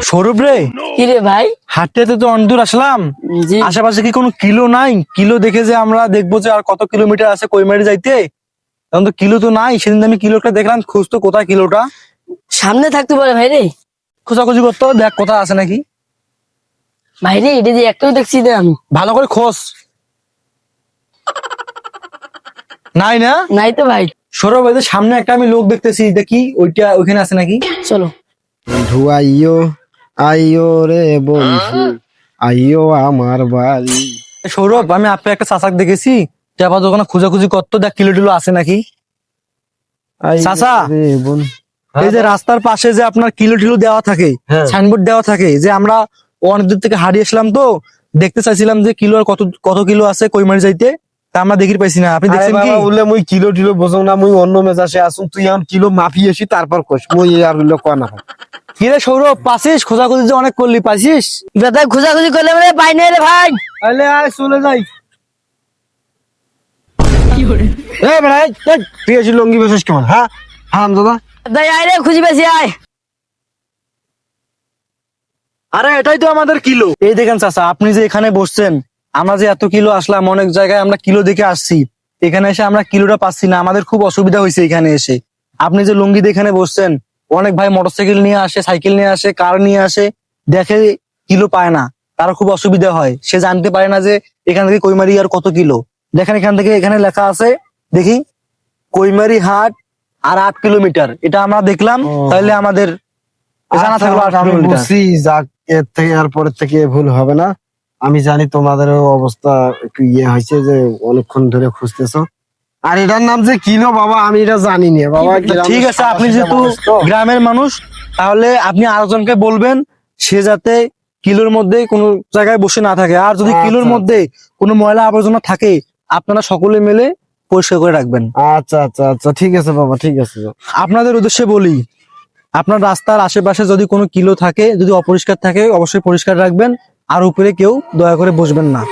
সৌরভ রে, কি রে ভাই? হাঁটতে হাঁটতে তো অনেক দূর আসলাম। জি। আশেপাশে কি কোনো কিলো নাই? কিলো দেখে যে আমরা দেখবো যে আর কত কিলোমিটার আছে কৈমারি যাইতে। এখন তো কিলো তো নাই, সেদিন আমি কিলোটা দেখলাম, খুঁজতো কোথায় কিলোটা। সামনে থাকতে পারে ভাই রে। খোঁজাখুঁজি করতো, দেখ কোথায় আছে নাকি। ভাই রে, এটা দিয়ে একটাও দেখছি না আমি। ভালো করে খোঁজ। নাই না? নাই তো ভাই। সৌরভ, এই যে সামনে একটা আমি লোক দেখতেছি, দেখি ওইটা ওইখানে আছে নাকি। চলো। বন্ধু আইয়ো আইয়ো রে বন্ধু আইয়ো আমার বাড়ি। সৌরভ, আমি আপনার একটা চাচাক দেখেছি, চাপা দোকানে খোঁজাখুঁজি করতো, দেখ কিলো টিলো আছে নাকি। আইয়ো চাচা, রে বন্ধু। এই যে রাস্তার পাশে যে আপনার কিলো টিলো দেওয়া থাকে, হ্যাঁ। সাইনবোর্ড দেওয়া থাকে, যে আমরা অনেক দূর থেকে হারিয়ে আসলাম, তো দেখতে চাইছিলাম যে কিলো আর কত কত কিলো আছে কৈমারি যাইতে, তা আমরা দেখি পাইছি না। আপনি আরে দেখছেন কি? বাবা, বললে মুই কিলো টিলো বোঝো না, মুই অন্য মেজাজে আসুন, তুই এখন কিলো মাপি আসি তারপর কইস মুই আর হইলো কয় না। কি রে সৌরভ, পাচ্ছিস? খোঁজাখুঁজি যে অনেক করলি, পাইছিস? বেটা খোঁজাখুঁজি করলে মানে পাই নাই রে ভাই। তাহলে আয় চলে যাই। এ ভাই, তুই এসে লঙ্গি বেসিস কেমন? হ্যাঁ হ্যাঁ দাদা। তাই আয় রে, খুঁজি পেয়েছি আয়। আরে এটাই তো আমাদের কিলো। এই দেখেন চাচা, আপনি যে এখানে বসছেন, আমরা যে এত কিলো আসলাম, অনেক জায়গায় আমরা কিলো দেখে আসছি, এখানে এসে আমরা কিলোটা পাচ্ছি না, আমাদের খুব অসুবিধা হয়েছে এখানে এসে। আপনি যে লুঙ্গি দিয়ে এখানে বসছেন, অনেক ভাই মোটরসাইকেল নিয়ে আসে, সাইকেল নিয়ে আসে, কার নিয়ে আসে, দেখে কিলো পায় না, তার খুব অসুবিধা হয়, সে জানতে পারে না যে এখান থেকে কৈমারি আর কত কিলো। দেখেন এখান থেকে এখানে লেখা আছে, দেখি, কৈমারি হাট আর 8 কিলোমিটার, এটা আমরা দেখলাম। ও। তাহলে আমাদের জানা থাকলো 8 আমি কিলোমিটার। বুঝছি, যাক এর থেকে আর পরের থেকে ভুল হবে না। আমি জানি তোমাদের অবস্থা একটু ইয়ে হয়েছে যে অনেকক্ষণ ধরে খুঁজতেছো। আর এটার নাম যে কিলো বাবা, আমি এটা জানি না বাবা। গ্রামের ঠিক আছে, আপনি সাদাসিধা যেহেতু মানুষ তো। গ্রামের মানুষ, তাহলে আপনি আরেকজনকে বলবেন, সে যাতে কিলোর মধ্যে কোনো জায়গায় বসে না থাকে, আর যদি আচ্ছা, কিলোর মধ্যে কোনো ময়লা আবর্জনা থাকে, আপনারা সকলে মিলে পরিষ্কার করে রাখবেন। আচ্ছা আচ্ছা আচ্ছা, ঠিক আছে বাবা, ঠিক আছে। আপনাদের উদ্দেশ্যে বলি, আপনার রাস্তার আশেপাশে যদি কোনো কিলো থাকে, যদি অপরিষ্কার থাকে, অবশ্যই পরিষ্কার রাখবেন, আর উপরে কেউ দয়া করে বসবেন না।